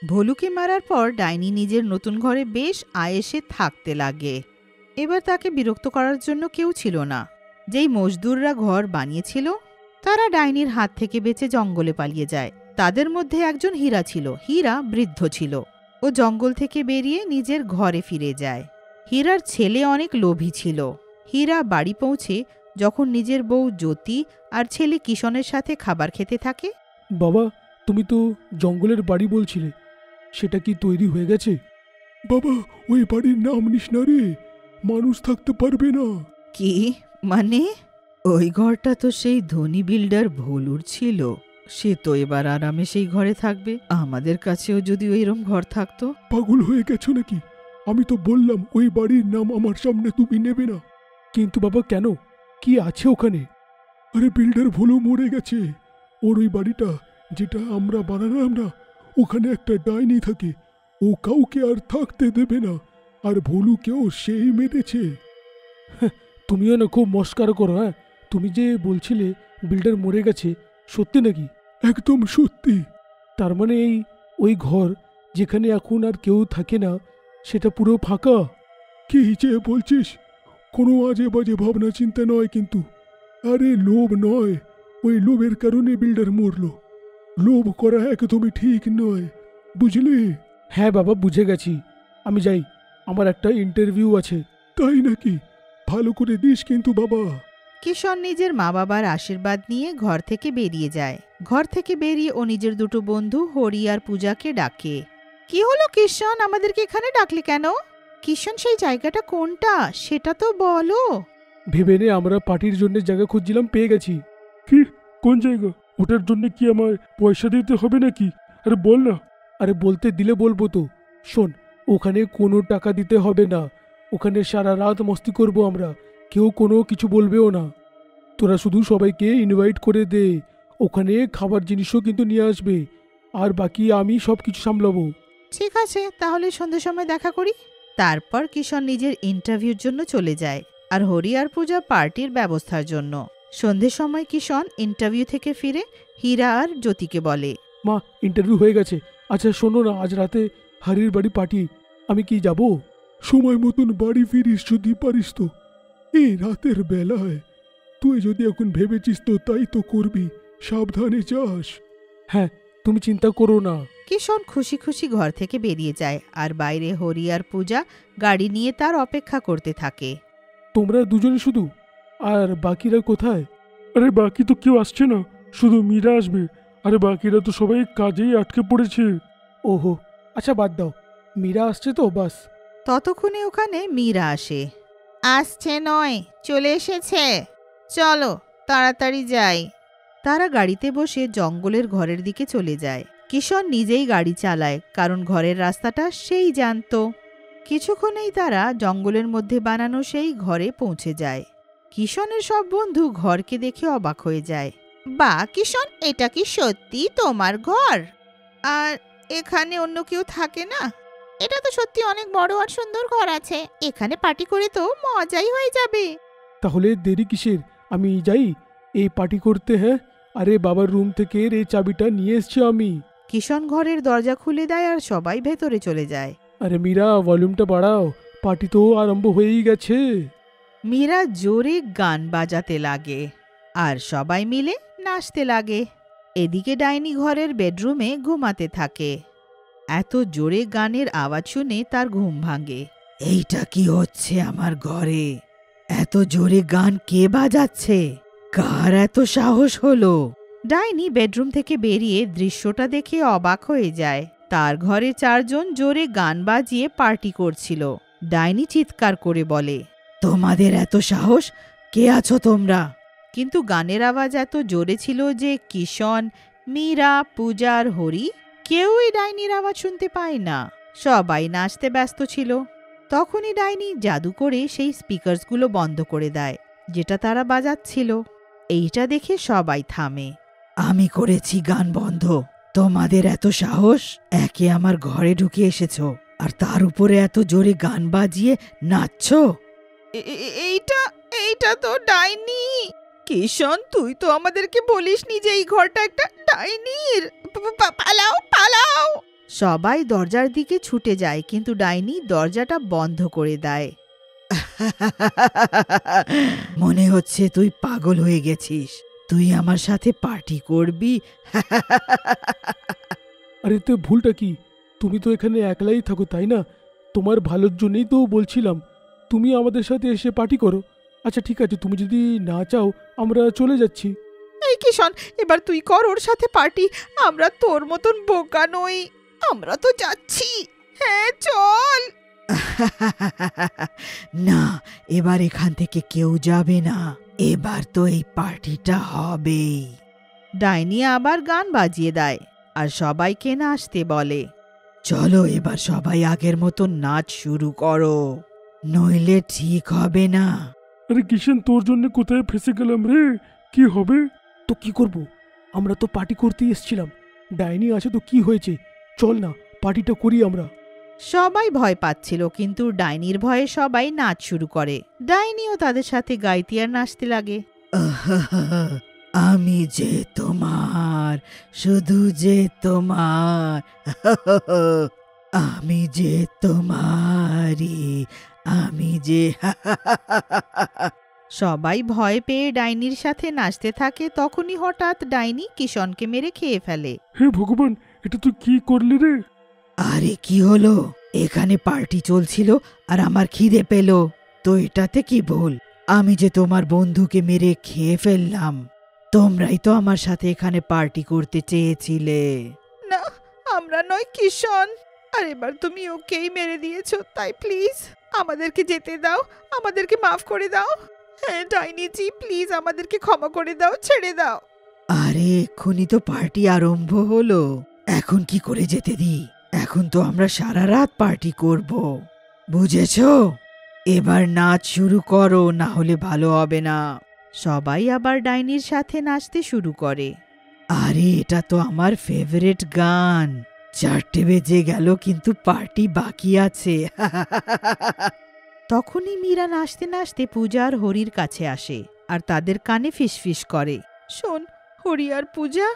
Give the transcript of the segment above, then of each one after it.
ভোলুকে মারার পর ডাইনি নিজের নতুন ঘরে বেশ আয়েসে থাকতে লাগে। এবার তাকে বিরক্ত করার জন্য কেউ ছিল না। যেই মজদুররা ঘর বানিয়েছিল তারা ডাইনির হাত থেকে বেঁচে জঙ্গলে পালিয়ে যায়। তাদের মধ্যে একজন হীরা ছিল। হীরা বৃদ্ধ ছিল। ও জঙ্গল থেকে বেরিয়ে নিজের ঘরে ফিরে যায়। হীরার ছেলে অনেক লোভী ছিল। হীরা বাড়ি পৌঁছে যখন নিজের বউ জ্যোতি আর ছেলে কিশনের সাথে খাবার খেতে থাকে। বাবা, তুমি তো জঙ্গলের বাড়ি বলছিলে, সেটা কি তৈরি হয়ে গেছে? বাবা, ওই বাড়ির নাম নিস না রে, মানুষ থাকতে পারবে না। কি মানে? ওই ঘরটা তো সেই ধনী বিল্ডার ভোলুর ছিল। সে তো এবার আরামে সেই ঘরে থাকবে। আমাদের কাছেও যদি ওইরকম ঘর থাকতো। পাগল হয়ে গেছো নাকি? আমি তো বললাম ওই বাড়ির নাম আমার সামনে তুমি নেবে না। কিন্তু বাবা কেন? কি আছে ওখানে? আরে বিল্ডার ভোলু মরে গেছে। ওর ওই বাড়িটা যেটা আমরা বানালাম না, ওখানে একটা ডাইনি থাকে। ও কাউকে আর থাকতে দেবে না, আর ভোলুকেও সেই মেরেছে। তুমিও না খুব মস্কার করো। হ্যাঁ, তুমি যে বলছিলে বিল্ডার মরে গেছে, সত্যি নাকি? একদম সত্যি। তার মানে ওই ঘর যেখানে এখন আর কেউ থাকে না, সেটা পুরো ফাঁকা? কি যে বলছিস? কোনো আজে বাজে ভাবনা চিন্তা নয় কিন্তু। আরে লোভ নয়, ওই লোভের কারণে বিল্ডার মরল। লোভ করা একদমই ঠিক নয়, বুঝলি? হ্যাঁ বাবা, বুঝে গেছি। আমি যাই, আমার একটা ইন্টারভিউ আছে। তাই নাকি? ভালো করে দিস কিন্তু বাবা। কিশন নিজের মা বাবার আশীর্বাদ নিয়ে ঘর থেকে বেরিয়ে যায়। ঘর থেকে বেরিয়ে ও নিজের দুটো বন্ধু হরি আর পূজাকে ডাকে। কি হলো কিশন, আমাদেরকে এখানে ডাকলে কেন? কিশন, সেই জায়গাটা কোনটা সেটা তো বলো। ভেবে নে আমরা পার্টির জন্য জায়গা খুঁজছিলাম, পেয়ে গেছি। কি? কোন জায়গা? ওটার জন্য কি আমার পয়সা দিতে হবে নাকি? আরে বল না। আরে বলতে দিলে বলবো তো। শোন, ওখানে কোনো টাকা দিতে হবে না। ওখানে সারা রাত মস্তি করব আমরা, কেউ কোনো কিছু বলবেও না। তোরা শুধু সবাইকে ইনভাইট করে দে। ওখানে খাবার জিনিসও কিন্তু নিয়ে আসবে, আর বাকি আমি সব কিছু সামলাবো। ঠিক আছে, তাহলে সন্ধ্যের সময় দেখা করি। তারপর কিশন নিজের ইন্টারভিউর জন্য চলে যায়, আর হরি আর পূজা পার্টির ব্যবস্থার জন্য। সন্ধ্যের সময় কিশন ইন্টারভিউ থেকে ফিরে হীরা আর জ্যোতিকে বলে, মা, ইন্টারভিউ হয়ে গেছে। আচ্ছা শোনো না, আজ রাতে হারির বাড়ি পার্টি, আমি কি যাব? সময় মতন বাড়ি ফিরিস যদি পারিস তো। এই রাতের বেলায় তুই যদি এখন ভেবেছিস তো তাই তো করবি, সাবধানে যাস। হ্যাঁ, তুমি চিন্তা করো না। কিশন খুশি খুশি ঘর থেকে বেরিয়ে যায়, আর বাইরে হরি আর পূজা গাড়ি নিয়ে তার অপেক্ষা করতে থাকে। তোমরা দুজনে শুধু? আর বাকিরা কোথায়? আরে বাকি তো কেউ আসছে না, শুধু মীরা আসবে। আরে বাকিরা তো সবাই কাজেই আটকে পড়েছে। ওহো, আচ্ছা বাদ দাও, মীরা আসছে তো বাস। ততক্ষণে ওখানে মীরা আসে। আসছে নয়, চলে এসেছে। চলো তাড়াতাড়ি যাই। তারা গাড়িতে বসে জঙ্গলের ঘরের দিকে চলে যায়। কিশন নিজেই গাড়ি চালায়, কারণ ঘরের রাস্তাটা সেই জানতো। কিছুক্ষণেই তারা জঙ্গলের মধ্যে বানানো সেই ঘরে পৌঁছে যায়। কিশনের সব বন্ধু ঘরকে দেখে অবাক হয়ে যায়। বা কিশন, এটা কি সত্যি তোমার ঘর? আর এখানে অন্য কেউ থাকে না? এটা তো সত্যি অনেক বড় আর সুন্দর ঘর আছে। এখানে পার্টি করে তো মজাই হয়ে যাবে। তাহলে দেরি কিসের? আমি যাই এই পার্টি করতে। হ্যাঁ, আরে বাবার রুম থেকে এই চাবিটা নিয়ে এসছি আমি। কিশন ঘরের দরজা খুলে দেয় আর সবাই ভেতরে চলে যায়। আরে মীরা, ভলিউমটা বাড়াও, পার্টি তো আরম্ভ হয়েই গেছে। মীরা জোরে গান বাজাতে লাগে আর সবাই মিলে নাচতে লাগে। এদিকে ডাইনি ঘরের বেডরুমে ঘুমাতে থাকে। এত জোরে গানের আওয়াজ শুনে তার ঘুম ভাঙে। এইটা কি হচ্ছে আমার ঘরে? এত জোরে গান কে বাজাচ্ছে? কার এত সাহস হলো? ডাইনি বেডরুম থেকে বেরিয়ে দৃশ্যটা দেখে অবাক হয়ে যায়। তার ঘরে চারজন জোরে গান বাজিয়ে পার্টি করছিল। ডাইনি চিৎকার করে বলে, তোমাদের এত সাহস? কে আছো তোমরা? কিন্তু গানের আওয়াজ এত জোরে ছিল যে কিশন, মীরা, পূজা আর হরি কেউই ডাইনির আওয়াজ শুনতে পায় না। সবাই নাচতে ব্যস্ত ছিল। তখনই ডাইনি জাদু করে সেই স্পিকারসগুলো বন্ধ করে দেয় যেটা তারা বাজাচ্ছিল। এইটা দেখে সবাই থামে। আমি করেছি গান বন্ধ। তোমাদের এত সাহস? একে আমার ঘরে ঢুকে এসেছো, আর তার উপরে এত জোরে গান বাজিয়ে নাচছো? এইটা এইটা তো ডাইনি। কিশন, তুই তো আমাদেরকে বলিসনি যে এই ঘরটা একটা ডাইনির। পালাও পালাও! সবাই দরজার দিকে ছুটে যায়, কিন্তু ডাইনি দরজাটা বন্ধ করে দেয়। মনে হচ্ছে তুই পাগল হয়ে গেছিস। তুই আমার সাথে পার্টি করবি? আরে তো ভুলটা কি? তুমি তো এখানে একলাই থাকো, তাই না? তোমার ভালোর জন্যই তো বলছিলাম তুমি আমাদের সাথে এসে পার্টি করো। আচ্ছা ঠিক আছে, তুমি যদি না চাও আমরা চলে যাচ্ছি। এই কিষণ, এবার তুই কর ওর সাথে পার্টি। আমরা তোর মতন বোকা নই। আমরা তো যাচ্ছি। হ্যাঁ চল। না, এবার এখান থেকে কেউ যাবে না। এবার তো এই পার্টিটা হবেই। ডাইনি আবার গান বাজিয়ে দেয় আর সবাইকে নাচতে বলে। চলো এবার সবাই আগের মতো নাচ শুরু করো, নইলে ঠিক হবে না। আরে কিষণ, তোর জন্য কোথায় ফেসে গেলাম রে? কি হবে? তো কি করব? আমরা তো পার্টি করতে এসেছিলাম। ডাইনি আছে তো কি হয়েছে? চল না, পার্টিটা করি আমরা। সবাই ভয় পাচ্ছিল, কিন্তু ডাইনির ভয়ে সবাই নাচ শুরু করে। ডাইনিও তাদের সাথে গাইতে আর নাচতে লাগে। আমি যে তোমার, শুধু যে তোমার, আমি যে তোমারই, আমি যে। সবাই ভয় পেয়ে ডাইনির সাথে নাচতে থাকে। তখনই হঠাৎ ডাইনি কিষণকে মেরে খেয়ে ফেলে। হে ভগবান, এটা তুই কি করলি রে? আরে কি হলো? এখানে পার্টি চলছিল আর আমার খিদে পেল, তো এটাতে কি ভুল? আমি যে তোমার বন্ধুকে মেরে খেয়ে ফেললাম। তোমরাই তো আমার সাথে এখানে পার্টি করতে চেয়েছিলে। না, আমরা নয় কিষণ। আর এবার তুমি ওকেই মেরে দিয়েছো, তাই প্লিজ আমাদেরকে যেতে দাও, আমাদেরকে মাফ করে দাও। হ্যাঁ ডাইনিজি, প্লিজ আমাদেরকে ক্ষমা করে দাও, ছেড়ে দাও। আরে এক্ষুনি তো পার্টি আরম্ভ হলো, এখন কি করে যেতে দিই? এখন তো আমরা সারা রাত পার্টি করব, বুঝেছো? এবার নাচ শুরু করো, না হলে ভালো হবে না। সবাই আবার ডাইনির সাথে নাচতে শুরু করে। আরে এটা তো আমার ফেভারিট গান। 4টে বেজে গেল কিন্তু পার্টি বাকি আছে। তখনই মীরা নাচতে নাচতে পূজা আর হরির কাছে আসে আর তাদের কানে ফিসফিস করে। শোন হরি আর পূজা,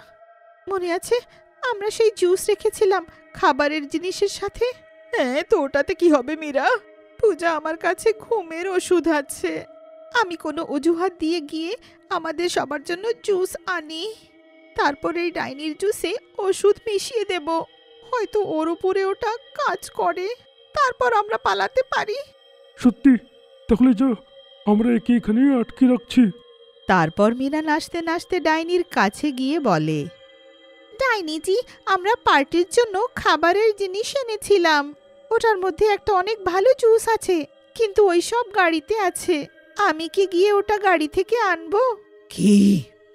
মনে আছে আমরা সেই জুস রেখেছিলাম খাবারের জিনিসের সাথে? হ্যাঁ, তো ওটাতে কি হবে মীরা? পূজা, আমার কাছে ঘুমের ওষুধ আছে। আমি কোনো অজুহাত দিয়ে গিয়ে আমাদের সবার জন্য জুস আনি, তারপর এই ডাইনির জুসে ওষুধ মিশিয়ে দেব। হয়তো ওর উপরে ওটা কাজ করে, তারপর আমরা পালাতে পারি। সত্যি? তাহলে যা, আমরা একে এখানে আটকে রাখছি। তারপর মীরা নাচতে নাচতে ডাইনির কাছে গিয়ে বলে, ডাইনিজি, আমরা পার্টির জন্য খাবারের জিনিস এনেছিলাম। ওটার মধ্যে একটা অনেক ভালো জুস আছে, কিন্তু ওই সব গাড়িতে আছে। আমি কি গিয়ে ওটা গাড়ি থেকে আনবো? কি,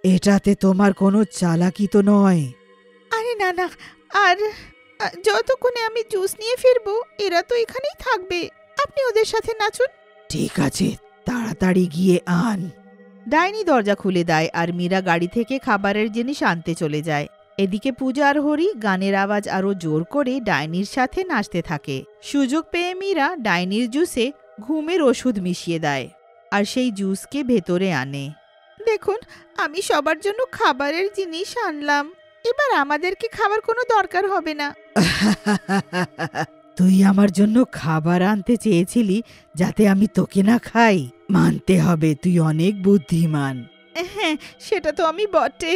এটাতে তোমার কোনো চালাকি তো নয়? আরে না না, আর যতক্ষণে আমি জুস নিয়ে ফিরবো এরা তো এখানেই থাকবে। আপনি ওদের সাথে নাচুন। ঠিক আছে, তাড়াতাড়ি গিয়ে আন। ডাইনি দরজা খুলে দেয় আর মীরা গাড়ি থেকে খাবারের জিনিস আনতে চলে যায়। এদিকে পূজা আর হরি গানের আওয়াজ আরো জোর করে ডাইনির সাথে নাচতে থাকে। সুযোগ পেয়ে মীরা ডাইনির জুসে ঘুমের ওষুধ মিশিয়ে দেয় আর সেই জুসকে ভেতরে আনে। দেখুন, আমি সবার জন্য খাবারের জিনিস আনলাম, এবার আমাদেরকে খাবার কোনো দরকার হবে না। তুই আমার জন্য খাবার আনতে চেয়েছিলি যাতে আমি তোকে না খাই? মানতে হবে তুই অনেক বুদ্ধিমান। হ্যাঁ, সেটা তো আমি বটে।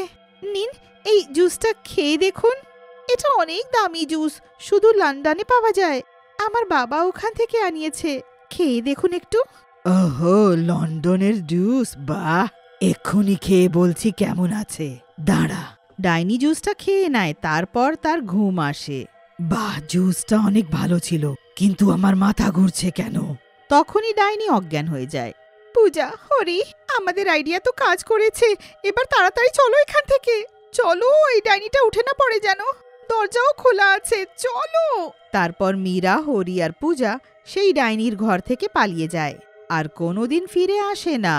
নিন, এই জুসটা খেয়ে দেখুন। এটা অনেক দামি জুস, শুধু লন্ডনে পাওয়া যায়। আমার বাবা ওখান থেকে আনিয়েছে, খেয়ে দেখুন একটু। ওহো, লন্ডনের জুস, বাহ! এক্ষুনি খেয়ে বলছি কেমন আছে। দাঁড়া। ডাইনি জুসটা খেয়ে নেয়, তারপর তার ঘুম আসে। বাহ, জুসটা অনেক ভালো ছিল, কিন্তু আমার মাথা ঘুরছে কেন? তখনই ডাইনি অজ্ঞান হয়ে যায়। পূজা, হরি, আমাদের আইডিয়া তো কাজ করেছে। এবার তাড়াতাড়ি চলো এখান থেকে। চলো, এই ডাইনিটা উঠে না পড়ে যেন। দরজাও খোলা আছে, চলো। তারপর মীরা, হরি আর পূজা সেই ডাইনির ঘর থেকে পালিয়ে যায় আর কোনোদিন ফিরে আসে না।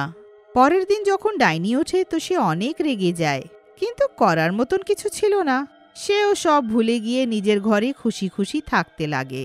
পরের দিন যখন ডাইনি ওঠে তো সে অনেক রেগে যায়, কিন্তু করার মতন কিছু ছিল না। সেও সব ভুলে গিয়ে নিজের ঘরে খুশি খুশি থাকতে লাগে।